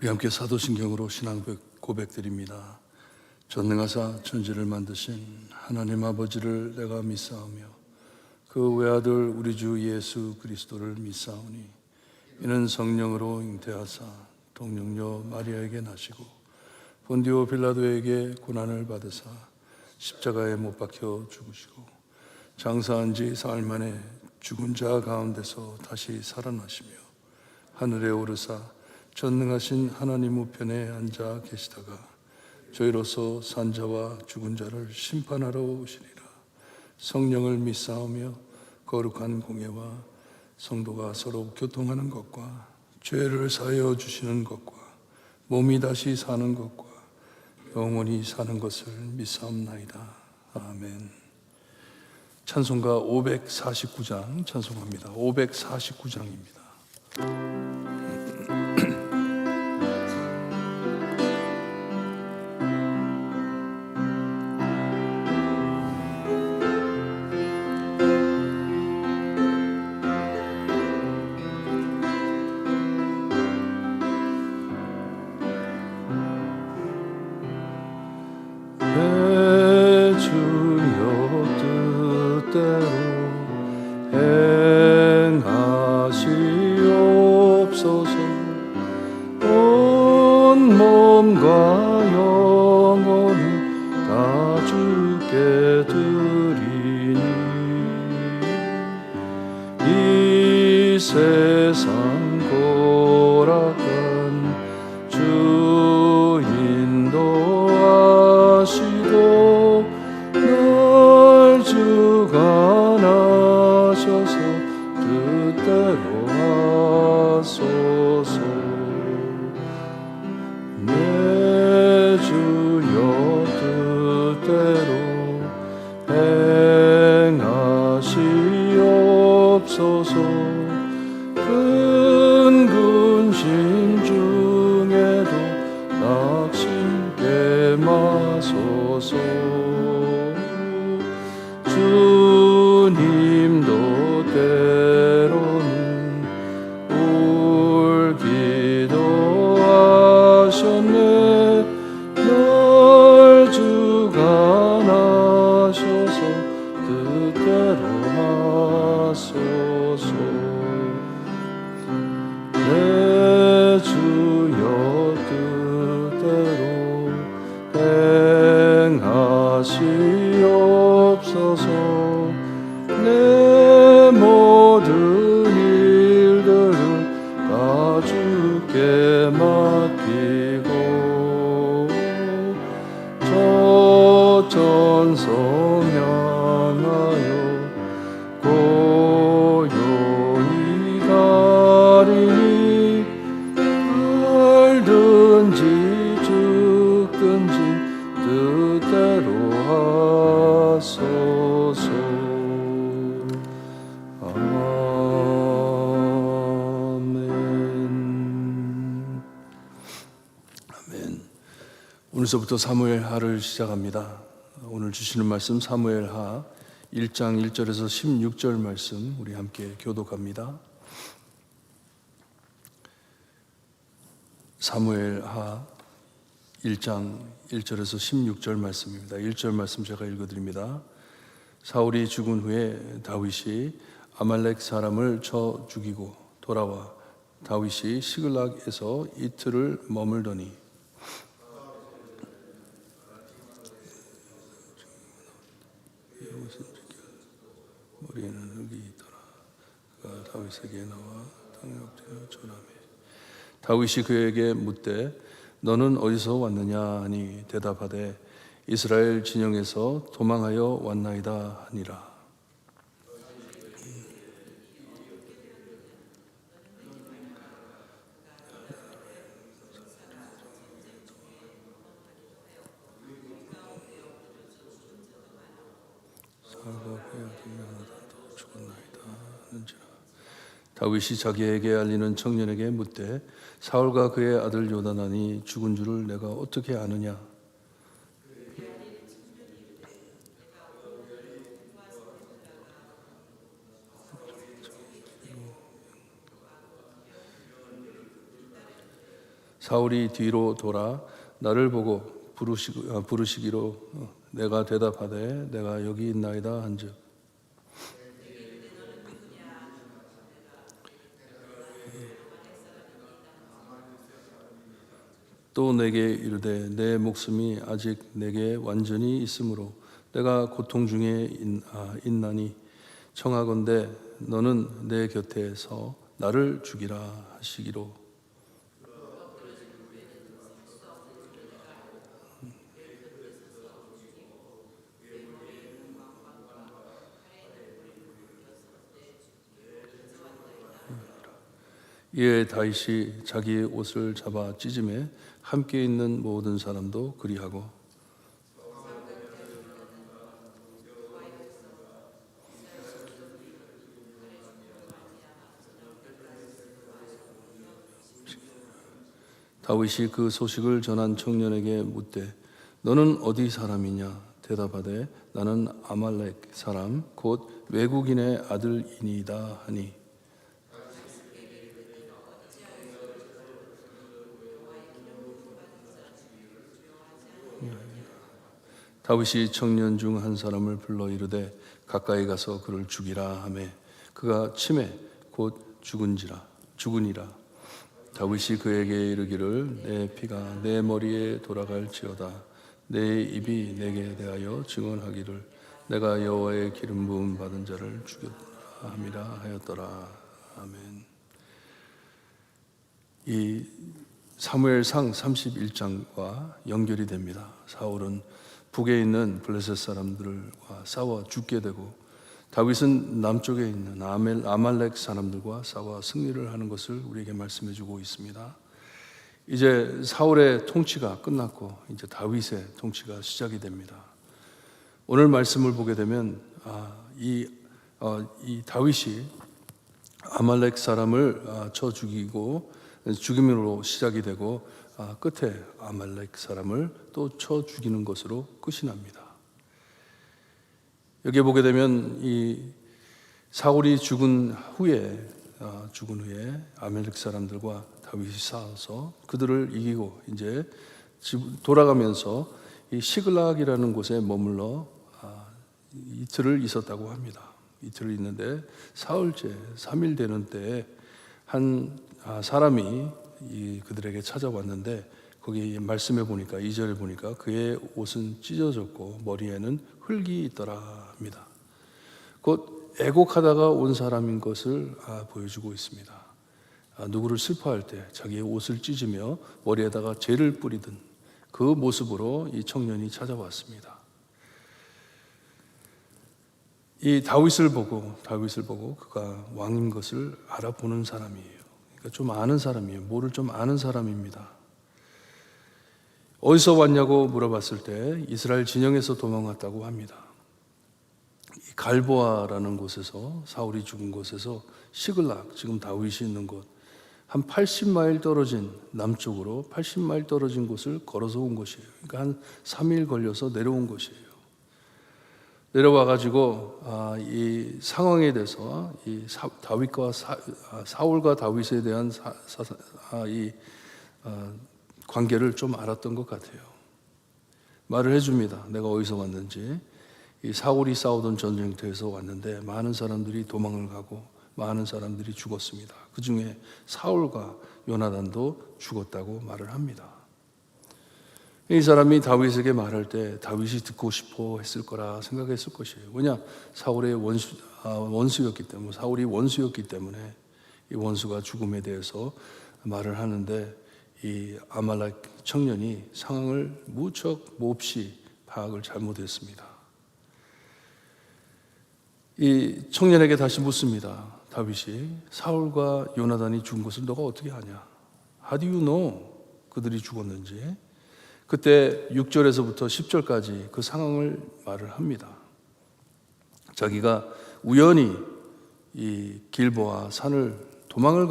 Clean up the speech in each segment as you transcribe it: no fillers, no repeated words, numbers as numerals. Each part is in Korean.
우리 함께 사도신경으로 신앙 고백드립니다. 전능하사 천지를 만드신 하나님 아버지를 내가 믿사오며 그 외아들 우리 주 예수 그리스도를 믿사오니 이는 성령으로 잉태하사 동정녀 마리아에게 나시고 본디오 빌라도에게 고난을 받으사 십자가에 못 박혀 죽으시고 장사한 지 사흘 만에 죽은 자 가운데서 다시 살아나시며 하늘에 오르사 전능하신 하나님 우편에 앉아 계시다가 저희로서 산자와 죽은 자를 심판하러 오시리라. 성령을 믿사오며 거룩한 공예와 성도가 서로 교통하는 것과 죄를 사하여 주시는 것과 몸이 다시 사는 것과 영원히 사는 것을 믿사옵나이다. 아멘. 찬송가 549장 찬송합니다. 549장입니다. 세상 고락한 주 인도하시고 날 주관하셔서 뜻대로 하소서. 내 주여 뜻대로 행하시옵소서. 큰 근심 중에도 낙심게 마소서. 주님도 때로는 울기도 하셨네. 날 주관하셔서 뜻대로 하소서. 내 주여 뜻대로 행하시옵소서. 내 모든 일들을 다 주께 맡기고 저 천성 향하여 고요히 가리니 살든지 죽든지 뜻대로 하소서. 아멘. 아멘. 오늘서부터 사무엘하를 시작합니다. 오늘 주시는 말씀 사무엘하 1장 1절에서 16절 말씀 우리 함께 교독합니다. 사무엘하 1장 1절에서 16절 말씀입니다. 1절 말씀 제가 읽어드립니다. 사울이 죽은 후에 다윗이 아말렉 사람을 쳐 죽이고 돌아와 다윗이 시글락에서 이틀을 머물더니 머리에는 흙이 있더라. 그가 다윗에게 나와 땅에 엎드려 전하매 다윗이 그에게 묻되 너는 어디서 왔느냐 하니 대답하되 이스라엘 진영에서 도망하여 왔나이다 하니라. 다윗이 자기에게 알리는 청년에게 묻되 사울과 그의 아들 요나단이 죽은 줄을 내가 어떻게 아느냐? 사울이 뒤로 돌아 나를 보고 부르시기로 내가 대답하되 내가 여기 있나이다 한즉 또 내게 이르되 내 목숨이 아직 내게 완전히 있으므로 내가 고통 중에 있나니 청하건대 너는 내 곁에서 나를 죽이라 하시기로 이에 다윗이 자기의 옷을 잡아 찢음에 함께 있는 모든 사람도 그리하고 다윗이 그 소식을 전한 청년에게 묻되 너는 어디 사람이냐 대답하되 나는 아말렉 사람 곧 외국인의 아들이니이다 하니 다윗이 청년 중 한 사람을 불러 이르되 가까이 가서 그를 죽이라 하매 그가 치매 곧 죽으니라. 다윗이 그에게 이르기를 내 피가 내 머리에 돌아갈지어다 내 입이 내게 대하여 증언하기를 내가 여호와의 기름 부음 받은 자를 죽였다 함이라 하였더라. 아멘. 이 사무엘상 31장과 연결이 됩니다. 사울은 북에 있는 블레셋 사람들과 싸워 죽게 되고 다윗은 남쪽에 있는 아말렉 사람들과 싸워 승리를 하는 것을 우리에게 말씀해 주고 있습니다. 이제 사울의 통치가 끝났고 이제 다윗의 통치가 시작이 됩니다. 오늘 말씀을 보게 되면 이 다윗이 아말렉 사람을 쳐 죽이고 죽임으로 시작이 되고 끝에 아말렉 사람을 또 쳐 죽이는 것으로 끝이 납니다. 여기에 보게 되면 이 사울이 죽은 후에 아말렉 사람들과 다윗이 싸워서 그들을 이기고 이제 돌아가면서 이 시글락이라는 곳에 머물러 이틀을 있었다고 합니다. 이틀을 있는데 사흘째 3일 되는 때에 한 사람이 그들에게 찾아왔는데 거기 말씀해 보니까 2절에 보니까 그의 옷은 찢어졌고 머리에는 흙이 있더라 합니다. 곧 애곡하다가 온 사람인 것을 보여주고 있습니다. 누구를 슬퍼할 때 자기의 옷을 찢으며 머리에다가 재를 뿌리던 그 모습으로 이 청년이 찾아왔습니다. 이 다윗을 보고 그가 왕인 것을 알아보는 사람이에요. 그러니까 좀 아는 사람이에요. 뭐를 좀 아는 사람입니다. 어디서 왔냐고 물어봤을 때 이스라엘 진영에서 도망왔다고 합니다. 이 갈보아라는 곳에서 사울이 죽은 곳에서 시글락 지금 다윗이 있는 곳 한 80마일 떨어진 남쪽으로 80마일 떨어진 곳을 걸어서 온 것이에요. 그러니까 한 3일 걸려서 내려온 것이에요. 내려와 가지고 이 상황에 대해서 이 다윗과 사울과 다윗에 대한 관계를 좀 알았던 것 같아요. 말을 해줍니다. 내가 어디서 왔는지. 이 사울이 싸우던 전쟁터에서 왔는데 많은 사람들이 도망을 가고 많은 사람들이 죽었습니다. 그 중에 사울과 요나단도 죽었다고 말을 합니다. 이 사람이 다윗에게 말할 때 다윗이 듣고 싶어 했을 거라 생각했을 것이에요. 왜냐? 사울의 원수였기 때문에, 사울이 원수였기 때문에 이 원수가 죽음에 대해서 말을 하는데 이 아말렉 청년이 상황을 무척 몹시 파악을 잘못했습니다. 이 청년에게 다시 묻습니다. 다윗이 사울과 요나단이 죽은 것을 너가 어떻게 아냐? How do you know 그들이 죽었는지? 그때 6절에서부터 10절까지 그 상황을 말을 합니다. 자기가 우연히 이 길보아 산을 도망을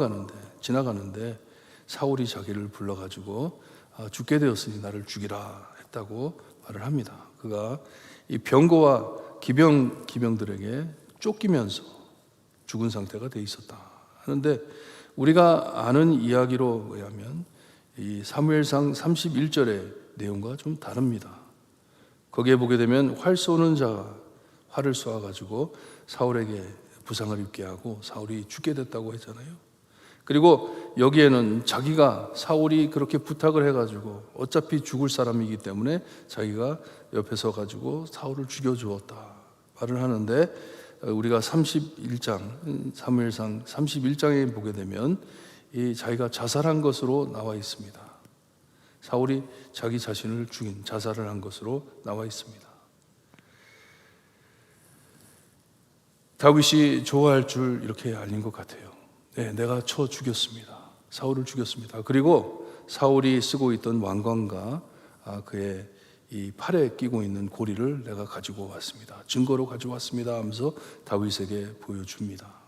지나가는데 사울이 자기를 불러가지고 죽게 되었으니 나를 죽이라 했다고 말을 합니다. 그가 이 병거와 기병들에게 쫓기면서 죽은 상태가 돼 있었다 하는데 우리가 아는 이야기로 의하면 이 사무엘상 31절의 내용과 좀 다릅니다. 거기에 보게 되면 활 쏘는 자가 활을 쏘아 가지고 사울에게 부상을 입게 하고 사울이 죽게 됐다고 했잖아요. 그리고 여기에는 자기가 사울이 그렇게 부탁을 해가지고 어차피 죽을 사람이기 때문에 자기가 옆에 서가지고 사울을 죽여주었다 말을 하는데, 우리가 31장 사무엘상 31장에 보게 되면 이 자기가 자살한 것으로 나와 있습니다. 사울이 자기 자신을 죽인 자살을 한 것으로 나와 있습니다. 다윗이 좋아할 줄 이렇게 알린 것 같아요. 네, 내가 쳐 죽였습니다. 사울을 죽였습니다. 그리고 사울이 쓰고 있던 왕관과 그의 이 팔에 끼고 있는 고리를 내가 가지고 왔습니다. 증거로 가져왔습니다 하면서 다윗에게 보여줍니다.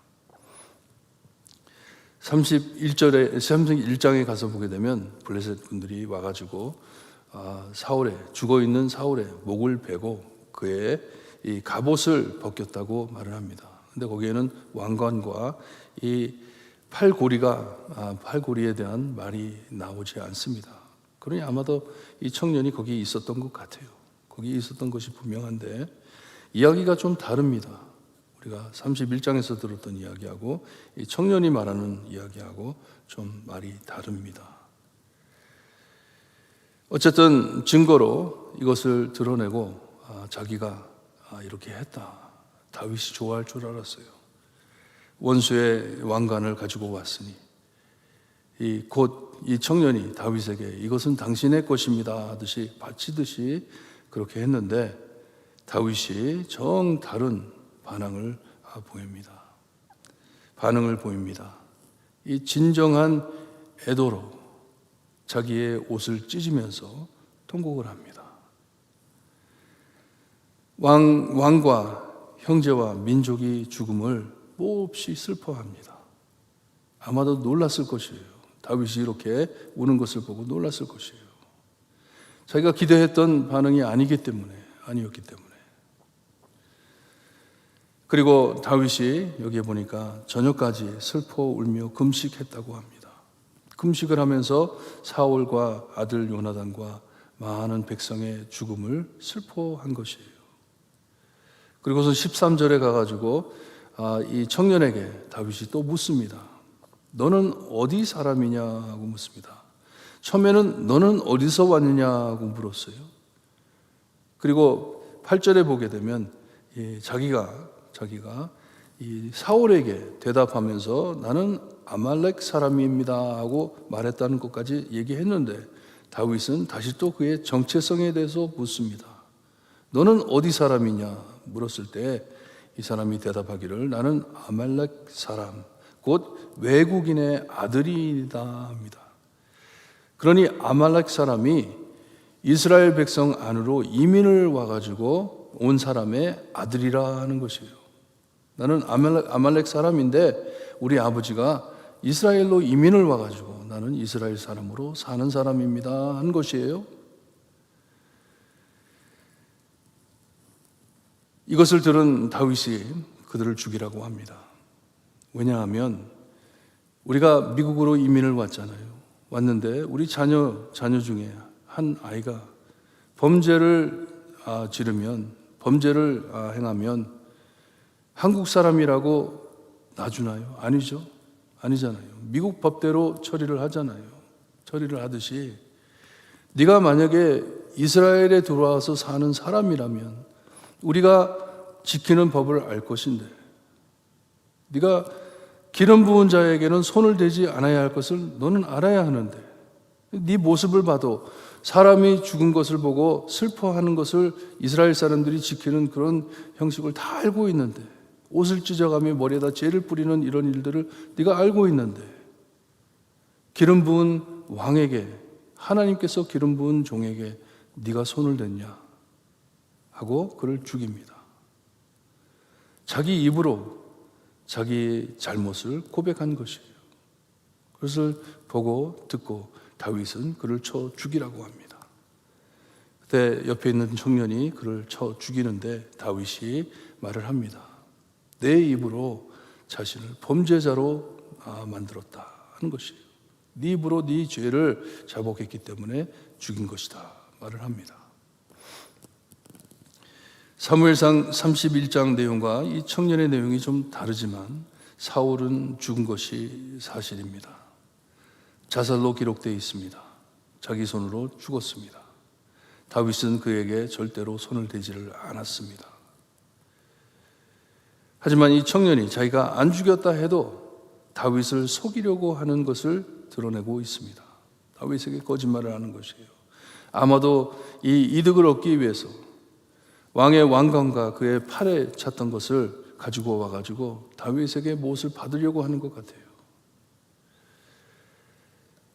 31장에 가서 보게 되면 블레셋 군들이 와가지고 죽어있는 사울의 목을 베고 그의 이 갑옷을 벗겼다고 말을 합니다. 근데 거기에는 왕관과 이 팔고리에 대한 말이 나오지 않습니다. 그러니 아마도 이 청년이 거기 있었던 것 같아요. 거기 있었던 것이 분명한데 이야기가 좀 다릅니다. 우리가 31장에서 들었던 이야기하고 이 청년이 말하는 이야기하고 좀 말이 다릅니다. 어쨌든 증거로 이것을 드러내고 자기가 이렇게 했다. 다윗이 좋아할 줄 알았어요. 원수의 왕관을 가지고 왔으니 곧 이 청년이 다윗에게 이것은 당신의 것입니다 하듯이 바치듯이 그렇게 했는데 다윗이 정 다른 반응을 보입니다. 이 진정한 애도로 자기의 옷을 찢으면서 통곡을 합니다. 왕과 형제와 민족이 죽음을 몹시 슬퍼합니다. 아마도 놀랐을 것이에요. 다윗이 이렇게 우는 것을 보고 놀랐을 것이에요. 자기가 기대했던 반응이 아니었기 때문에. 그리고 다윗이 여기에 보니까 저녁까지 슬퍼 울며 금식했다고 합니다. 금식을 하면서 사울과 아들 요나단과 많은 백성의 죽음을 슬퍼한 것이에요. 그리고서 13절에 가가지고 이 청년에게 다윗이 또 묻습니다. 너는 어디 사람이냐고 묻습니다. 처음에는 너는 어디서 왔느냐고 물었어요. 그리고 8절에 보게 되면 자기가 이 사울에게 대답하면서 나는 아말렉 사람입니다 하고 말했다는 것까지 얘기했는데 다윗은 다시 또 그의 정체성에 대해서 묻습니다. 너는 어디 사람이냐 물었을 때 이 사람이 대답하기를 나는 아말렉 사람 곧 외국인의 아들이다 합니다. 그러니 아말렉 사람이 이스라엘 백성 안으로 이민을 와가지고 온 사람의 아들이라는 것이에요. 나는 아말렉 사람인데 우리 아버지가 이스라엘로 이민을 와가지고 나는 이스라엘 사람으로 사는 사람입니다 한 것이에요. 이것을 들은 다윗이 그들을 죽이라고 합니다. 왜냐하면 우리가 미국으로 이민을 왔는데 우리 자녀 중에 한 아이가 범죄를 행하면 한국 사람이라고 놔주나요? 아니잖아요. 미국 법대로 처리를 하잖아요. 처리를 하듯이 네가 만약에 이스라엘에 들어와서 사는 사람이라면 우리가 지키는 법을 알 것인데 네가 기름 부은 자에게는 손을 대지 않아야 할 것을 너는 알아야 하는데 네 모습을 봐도 사람이 죽은 것을 보고 슬퍼하는 것을 이스라엘 사람들이 지키는 그런 형식을 다 알고 있는데 옷을 찢어가며 머리에다 재를 뿌리는 이런 일들을 네가 알고 있는데 기름 부은 왕에게 하나님께서 기름 부은 종에게 네가 손을 댔냐 하고 그를 죽입니다. 자기 입으로 자기 잘못을 고백한 것이에요. 그것을 보고 듣고 다윗은 그를 쳐 죽이라고 합니다. 그때 옆에 있는 청년이 그를 쳐 죽이는데 다윗이 말을 합니다. 내 입으로 자신을 범죄자로 만들었다 하는 것이에요. 네 입으로 네 죄를 자복했기 때문에 죽인 것이다 말을 합니다. 사무엘상 31장 내용과 이 청년의 내용이 좀 다르지만 사울은 죽은 것이 사실입니다. 자살로 기록되어 있습니다. 자기 손으로 죽었습니다. 다윗은 그에게 절대로 손을 대지를 않았습니다. 하지만 이 청년이 자기가 안 죽였다 해도 다윗을 속이려고 하는 것을 드러내고 있습니다. 다윗에게 거짓말을 하는 것이에요. 아마도 이 이득을 얻기 위해서 왕의 왕관과 그의 팔에 찼던 것을 가지고 와가지고 다윗에게 무엇을 받으려고 하는 것 같아요.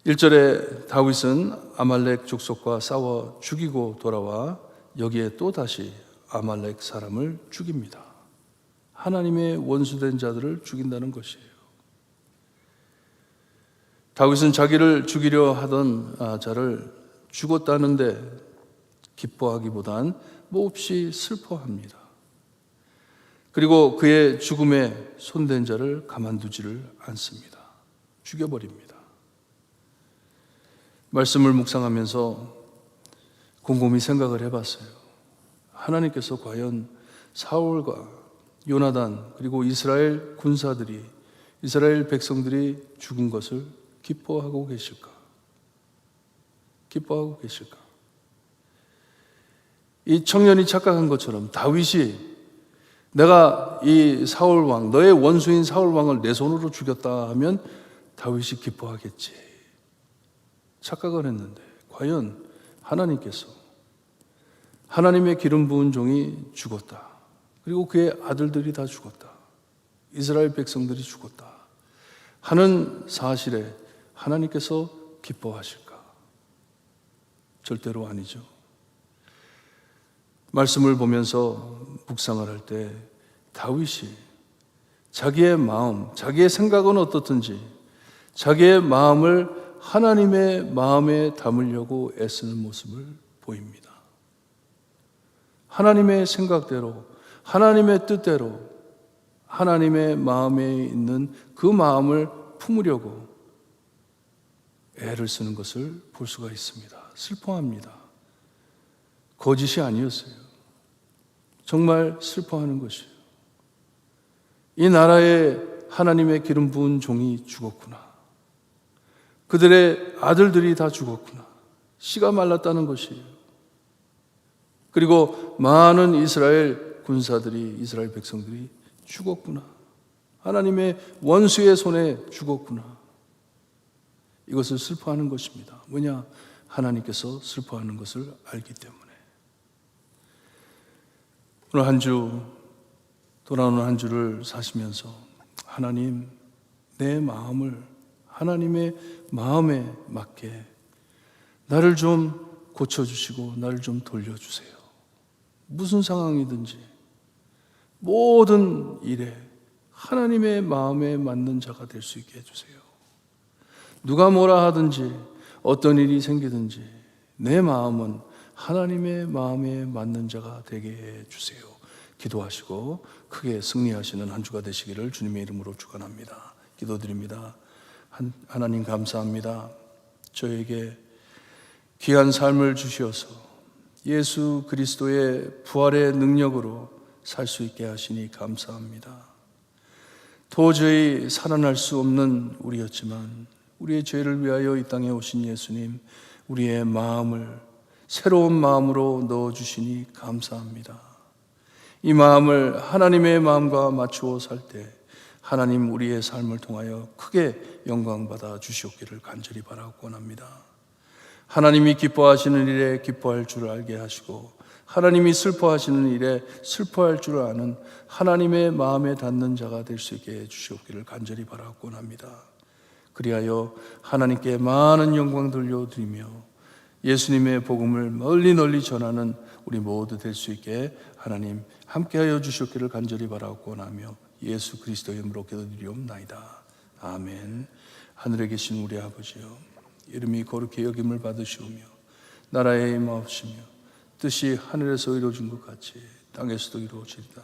1절에 다윗은 아말렉 족속과 싸워 죽이고 돌아와 여기에 또 다시 아말렉 사람을 죽입니다. 하나님의 원수된 자들을 죽인다는 것이에요. 다윗은 자기를 죽이려 하던 자를 죽었다는데 기뻐하기보단 몹시 슬퍼합니다. 그리고 그의 죽음에 손댄 자를 가만두지를 않습니다. 죽여버립니다. 말씀을 묵상하면서 곰곰이 생각을 해봤어요. 하나님께서 과연 사울과 요나단 그리고 이스라엘 군사들이, 이스라엘 백성들이 죽은 것을 기뻐하고 계실까? 기뻐하고 계실까? 이 청년이 착각한 것처럼 다윗이 내가 이 사울 왕, 너의 원수인 사울 왕을 내 손으로 죽였다 하면 다윗이 기뻐하겠지. 착각을 했는데 과연 하나님께서 하나님의 기름 부은 종이 죽었다. 그리고 그의 아들들이 다 죽었다. 이스라엘 백성들이 죽었다 하는 사실에 하나님께서 기뻐하실까? 절대로 아니죠. 말씀을 보면서 묵상을 할 때 다윗이 자기의 마음, 자기의 생각은 어떻든지 자기의 마음을 하나님의 마음에 담으려고 애쓰는 모습을 보입니다. 하나님의 생각대로, 하나님의 뜻대로, 하나님의 마음에 있는 그 마음을 품으려고 애를 쓰는 것을 볼 수가 있습니다. 슬퍼합니다. 거짓이 아니었어요. 정말 슬퍼하는 것이에요. 이 나라에 하나님의 기름 부은 종이 죽었구나. 그들의 아들들이 다 죽었구나. 씨가 말랐다는 것이에요. 그리고 많은 이스라엘 군사들이, 이스라엘 백성들이 죽었구나. 하나님의 원수의 손에 죽었구나. 이것을 슬퍼하는 것입니다. 뭐냐? 하나님께서 슬퍼하는 것을 알기 때문에. 오늘 한 주, 돌아오는 한 주를 사시면서 하나님, 내 마음을 하나님의 마음에 맞게 나를 좀 고쳐주시고 나를 좀 돌려주세요. 무슨 상황이든지 모든 일에 하나님의 마음에 맞는 자가 될 수 있게 해주세요. 누가 뭐라 하든지 어떤 일이 생기든지 내 마음은 하나님의 마음에 맞는 자가 되게 해주세요. 기도하시고 크게 승리하시는 한 주가 되시기를 주님의 이름으로 축원합니다. 기도드립니다. 하나님 감사합니다. 저에게 귀한 삶을 주시어서 예수 그리스도의 부활의 능력으로 살 수 있게 하시니 감사합니다. 도저히 살아날 수 없는 우리였지만 우리의 죄를 위하여 이 땅에 오신 예수님, 우리의 마음을 새로운 마음으로 넣어주시니 감사합니다. 이 마음을 하나님의 마음과 맞추어 살 때 하나님 우리의 삶을 통하여 크게 영광받아 주시옵기를 간절히 바라고 원합니다. 하나님이 기뻐하시는 일에 기뻐할 줄 알게 하시고 하나님이 슬퍼하시는 일에 슬퍼할 줄 아는 하나님의 마음에 닿는 자가 될 수 있게 해주시옵기를 간절히 바라고 원합니다. 그리하여 하나님께 많은 영광 돌려드리며 예수님의 복음을 널리 전하는 우리 모두 될 수 있게 하나님 함께하여 주시옵기를 간절히 바라고 원하며 예수 그리스도의 이름으로 기도드리옵나이다. 아멘. 하늘에 계신 우리 아버지여, 이름이 거룩히 여김을 받으시오며 나라에 임하옵시며 뜻이 하늘에서 이루어진 것 같이 땅에서도 이루어지리다.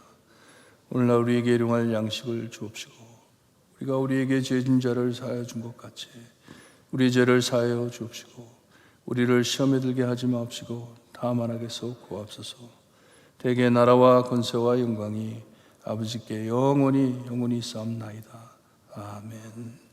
오늘날 우리에게 일용할 양식을 주옵시고 우리가 우리에게 죄진 자를 사하여 준 것 같이 우리 죄를 사하여 주옵시고 우리를 시험에 들게 하지 마옵시고 다만 악에서 구하옵소서. 대개 나라와 권세와 영광이 아버지께 영원히 싸움나이다. 아멘.